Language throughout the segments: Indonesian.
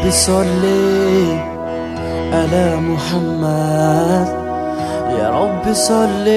رب صل على محمد، يا رب صل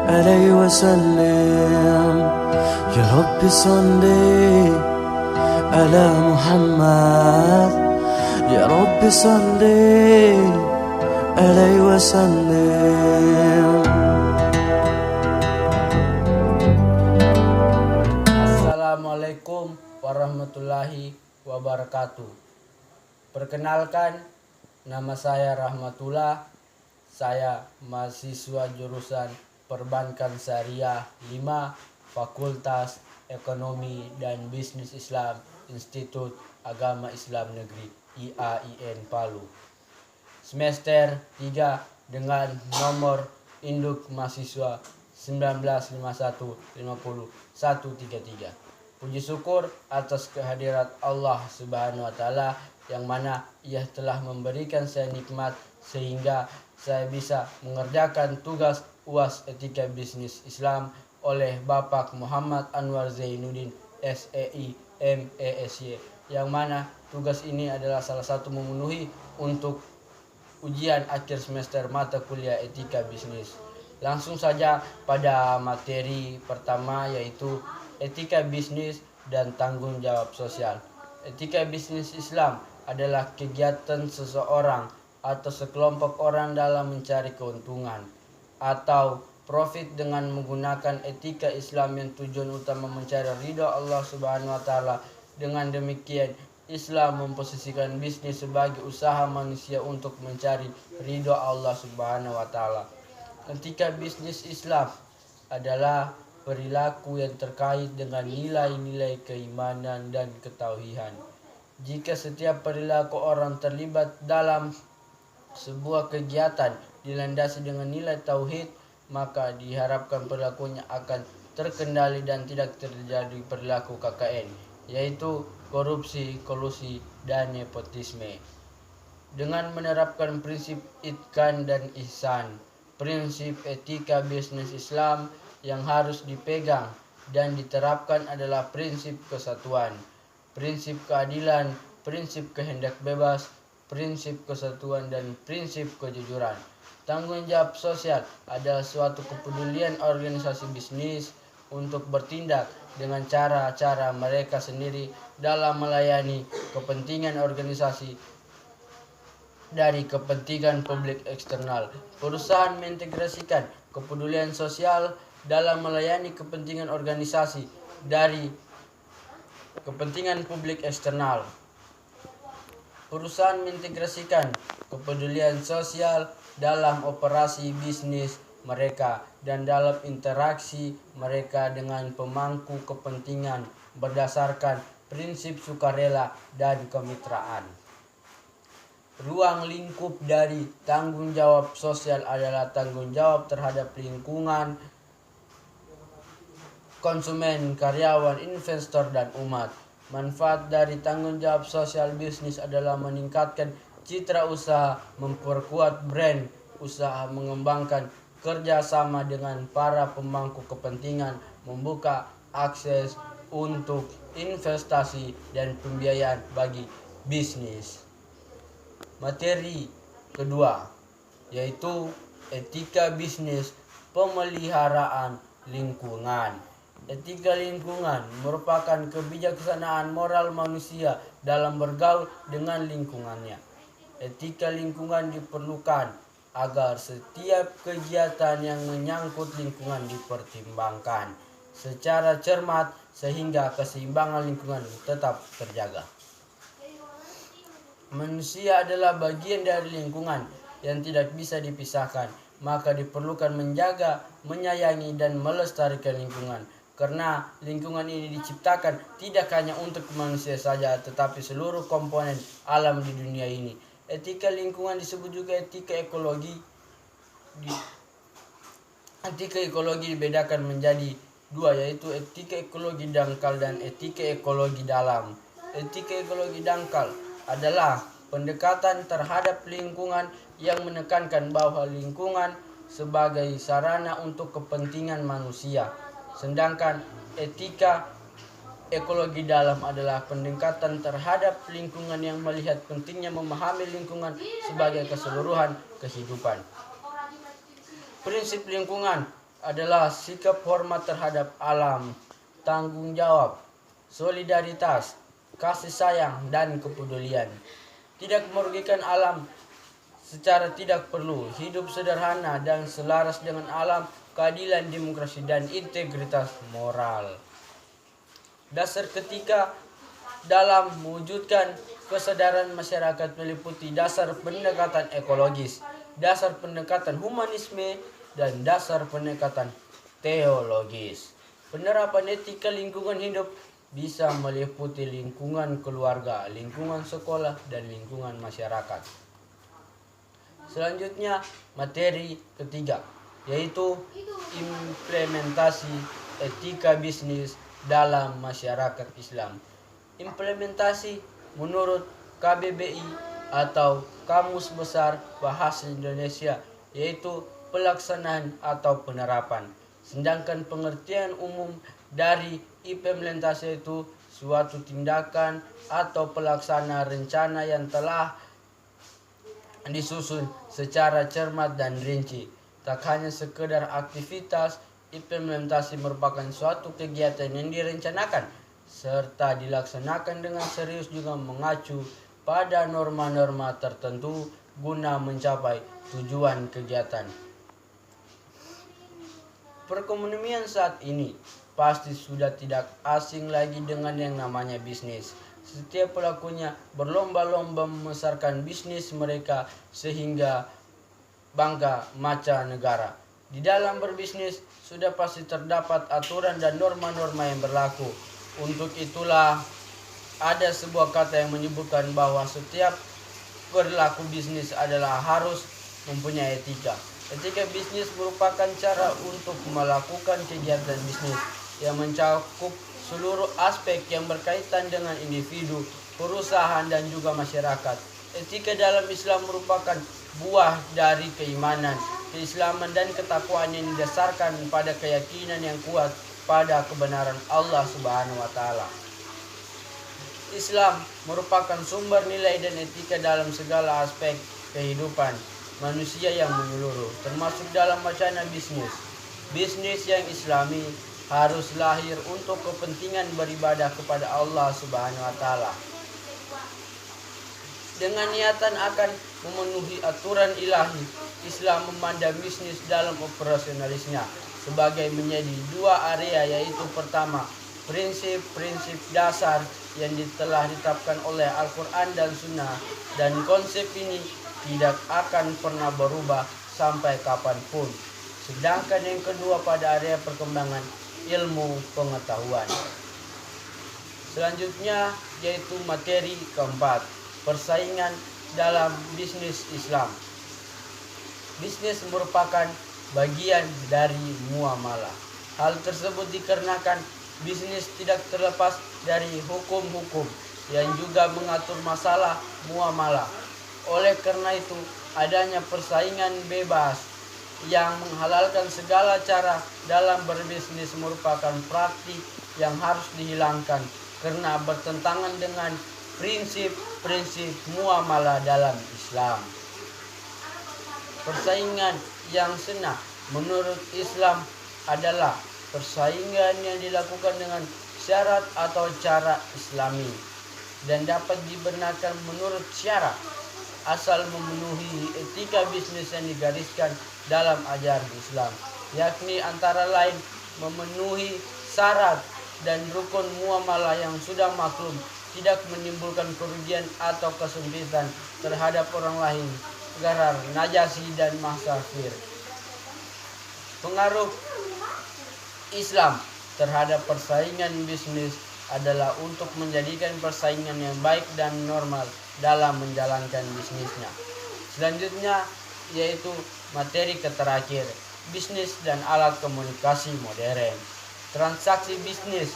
عليه وسلم، يا رب صل على محمد، يا رب صل عليه وسلم. Assalamualaikum warahmatullahi wabarakatuh. Perkenalkan, nama saya Rahmatullah. Saya mahasiswa jurusan Perbankan Syariah 5, Fakultas Ekonomi dan Bisnis Islam, Institut Agama Islam Negeri IAIN Palu. Semester 3 dengan nomor induk mahasiswa 195150-133. Puji syukur atas kehadirat Allah Subhanahu wa taala yang mana Ia telah memberikan saya nikmat sehingga saya bisa mengerjakan tugas UAS Etika Bisnis Islam oleh Bapak Muhammad Anwar Zainuddin SEI MESY, yang mana tugas ini adalah salah satu memenuhi untuk ujian akhir semester mata kuliah etika bisnis. Langsung saja pada materi pertama, yaitu etika bisnis dan tanggung jawab sosial. Etika bisnis Islam adalah kegiatan seseorang atau sekelompok orang dalam mencari keuntungan atau profit dengan menggunakan etika Islam yang tujuan utama mencari ridha Allah Subhanahu wa taala. Dengan demikian, Islam memposisikan bisnis sebagai usaha manusia untuk mencari ridha Allah Subhanahu wa taala. Etika bisnis Islam adalah perilaku yang terkait dengan nilai-nilai keimanan dan ketauhidan. Jika setiap perilaku orang terlibat dalam sebuah kegiatan dilandasi dengan nilai tauhid, maka diharapkan perilakunya akan terkendali dan tidak terjadi perilaku KKN, yaitu korupsi, kolusi, dan nepotisme. Dengan menerapkan prinsip itqan dan ihsan, prinsip etika bisnis Islam yang harus dipegang dan diterapkan adalah prinsip kesatuan, prinsip keadilan, prinsip kehendak bebas, prinsip kesatuan, dan prinsip kejujuran. Tanggung jawab sosial adalah suatu kepedulian organisasi bisnis untuk bertindak dengan cara-cara mereka sendiri dalam melayani kepentingan organisasi dari kepentingan publik eksternal. Perusahaan mengintegrasikan kepedulian sosial dalam melayani kepentingan organisasi dari kepentingan publik eksternal. Perusahaan mengintegrasikan kepedulian sosial dalam operasi bisnis mereka dan dalam interaksi mereka dengan pemangku kepentingan berdasarkan prinsip sukarela dan kemitraan. Ruang lingkup dari tanggung jawab sosial adalah tanggung jawab terhadap lingkungan, konsumen, karyawan, investor, dan umat. Manfaat dari tanggung jawab sosial bisnis adalah meningkatkan citra usaha, memperkuat brand usaha, mengembangkan kerjasama dengan para pemangku kepentingan, membuka akses untuk investasi dan pembiayaan bagi bisnis. Materi kedua, yaitu etika bisnis pemeliharaan lingkungan. Etika lingkungan merupakan kebijaksanaan moral manusia dalam bergaul dengan lingkungannya. Etika lingkungan diperlukan agar setiap kegiatan yang menyangkut lingkungan dipertimbangkan secara cermat sehingga keseimbangan lingkungan tetap terjaga. Manusia adalah bagian dari lingkungan yang tidak bisa dipisahkan, maka diperlukan menjaga, menyayangi, dan melestarikan lingkungan. Karena lingkungan ini diciptakan tidak hanya untuk manusia saja, tetapi seluruh komponen alam di dunia ini. Etika lingkungan disebut juga etika ekologi. Etika ekologi dibedakan menjadi dua, yaitu etika ekologi dangkal dan etika ekologi dalam. Etika ekologi dangkal adalah pendekatan terhadap lingkungan yang menekankan bahwa lingkungan sebagai sarana untuk kepentingan manusia. Sedangkan etika Ekologi dalam adalah pendekatan terhadap lingkungan yang melihat pentingnya memahami lingkungan sebagai keseluruhan kehidupan. Prinsip lingkungan adalah sikap hormat terhadap alam, tanggung jawab, solidaritas, kasih sayang, dan kepedulian. Tidak merugikan alam secara tidak perlu, hidup sederhana dan selaras dengan alam, keadilan, demokrasi, dan integritas moral. Dasar ketiga dalam mewujudkan kesadaran masyarakat meliputi dasar pendekatan ekologis, dasar pendekatan humanisme, dan dasar pendekatan teologis. Penerapan etika lingkungan hidup bisa meliputi lingkungan keluarga, lingkungan sekolah, dan lingkungan masyarakat. Selanjutnya, materi ketiga, yaitu implementasi etika bisnis dalam masyarakat Islam. Implementasi menurut KBBI atau Kamus Besar Bahasa Indonesia yaitu pelaksanaan atau penerapan. Sedangkan pengertian umum dari implementasi itu suatu tindakan atau pelaksana rencana yang telah disusun secara cermat dan rinci. Tak hanya sekedar aktivitas, implementasi merupakan suatu kegiatan yang direncanakan serta dilaksanakan dengan serius juga mengacu pada norma-norma tertentu guna mencapai tujuan kegiatan. Perekonomian saat ini pasti sudah tidak asing lagi dengan yang namanya bisnis. Setiap pelakunya berlomba-lomba membesarkan bisnis mereka sehingga bangga maca negara. Di dalam berbisnis sudah pasti terdapat aturan dan norma-norma yang berlaku. Untuk itulah ada sebuah kata yang menyebutkan bahwa setiap perilaku bisnis adalah harus mempunyai etika. Etika bisnis merupakan cara untuk melakukan kegiatan bisnis yang mencakup seluruh aspek yang berkaitan dengan individu, perusahaan, dan juga masyarakat. Etika dalam Islam merupakan buah dari keimanan, keislaman, dan ketakwaan yang didasarkan pada keyakinan yang kuat pada kebenaran Allah Subhanahu wa Ta'ala. Islam merupakan sumber nilai dan etika dalam segala aspek kehidupan manusia yang menyeluruh, termasuk dalam wacana bisnis. Bisnis yang Islami harus lahir untuk kepentingan beribadah kepada Allah Subhanahu wa Ta'ala. Dengan niatan akan memenuhi aturan ilahi, Islam memandang bisnis dalam operasionalisnya sebagai menjadi dua area, yaitu pertama, prinsip-prinsip dasar yang telah ditetapkan oleh Al-Quran dan Sunnah, dan konsep ini tidak akan pernah berubah sampai kapanpun. Sedangkan yang kedua pada area perkembangan ilmu pengetahuan. Selanjutnya yaitu materi keempat, persaingan dalam bisnis Islam. Bisnis merupakan bagian dari muamalah. Hal tersebut dikarenakan bisnis tidak terlepas dari hukum-hukum yang juga mengatur masalah muamalah. Oleh karena itu, adanya persaingan bebas yang menghalalkan segala cara dalam berbisnis merupakan praktik yang harus dihilangkan karena bertentangan dengan prinsip-prinsip muamalah dalam Islam. Persaingan yang sena menurut Islam adalah persaingan yang dilakukan dengan syarat atau cara Islami dan dapat dibenarkan menurut syarat asal memenuhi etika bisnis yang digariskan dalam ajaran Islam, yakni antara lain memenuhi syarat dan rukun muamalah yang sudah maklum, tidak menimbulkan kerugian atau kesempitan terhadap orang lain, gharar, najasi, dan mahsafir. Pengaruh Islam terhadap persaingan bisnis adalah untuk menjadikan persaingan yang baik dan normal dalam menjalankan bisnisnya. Selanjutnya yaitu materi terakhir, bisnis dan alat komunikasi modern. Transaksi bisnis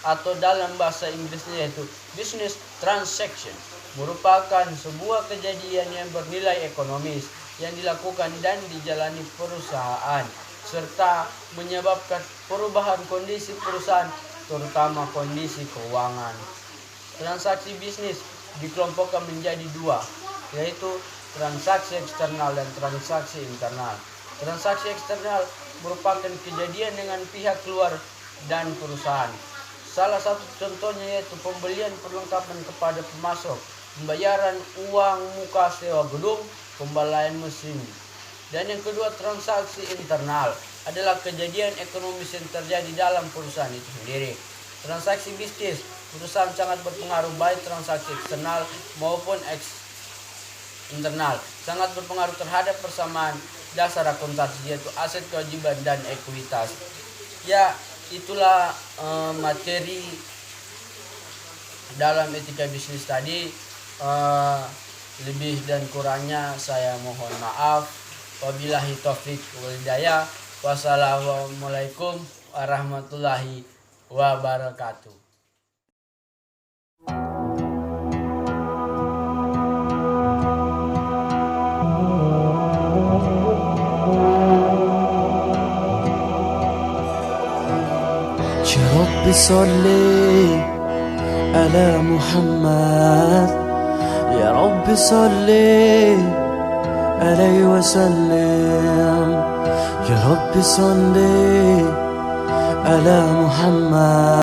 atau dalam bahasa Inggrisnya yaitu business transaction merupakan sebuah kejadian yang bernilai ekonomis yang dilakukan dan dijalani perusahaan serta menyebabkan perubahan kondisi perusahaan terutama kondisi keuangan. Transaksi bisnis dikelompokkan menjadi dua, yaitu transaksi eksternal dan transaksi internal. Transaksi eksternal merupakan kejadian dengan pihak luar dan perusahaan. Salah satu contohnya yaitu pembelian perlengkapan kepada pemasok, pembayaran uang muka sewa gedung, pembelian mesin. Dan yang kedua, transaksi internal adalah kejadian ekonomis yang terjadi dalam perusahaan itu sendiri. Transaksi bisnis, perusahaan sangat berpengaruh baik transaksi eksternal maupun internal. Sangat berpengaruh terhadap persamaan dasar akuntansi yaitu aset, kewajiban, dan ekuitas. Ya, itulah materi dalam etika bisnis tadi. Lebih dan kurangnya saya mohon maaf. Wabillahi taufik wal hidayah. Wassalamualaikum warahmatullahi wabarakatuh. يا رب صلي على محمد، يا رب صلي عليه وسلم، يا رب صلي على محمد.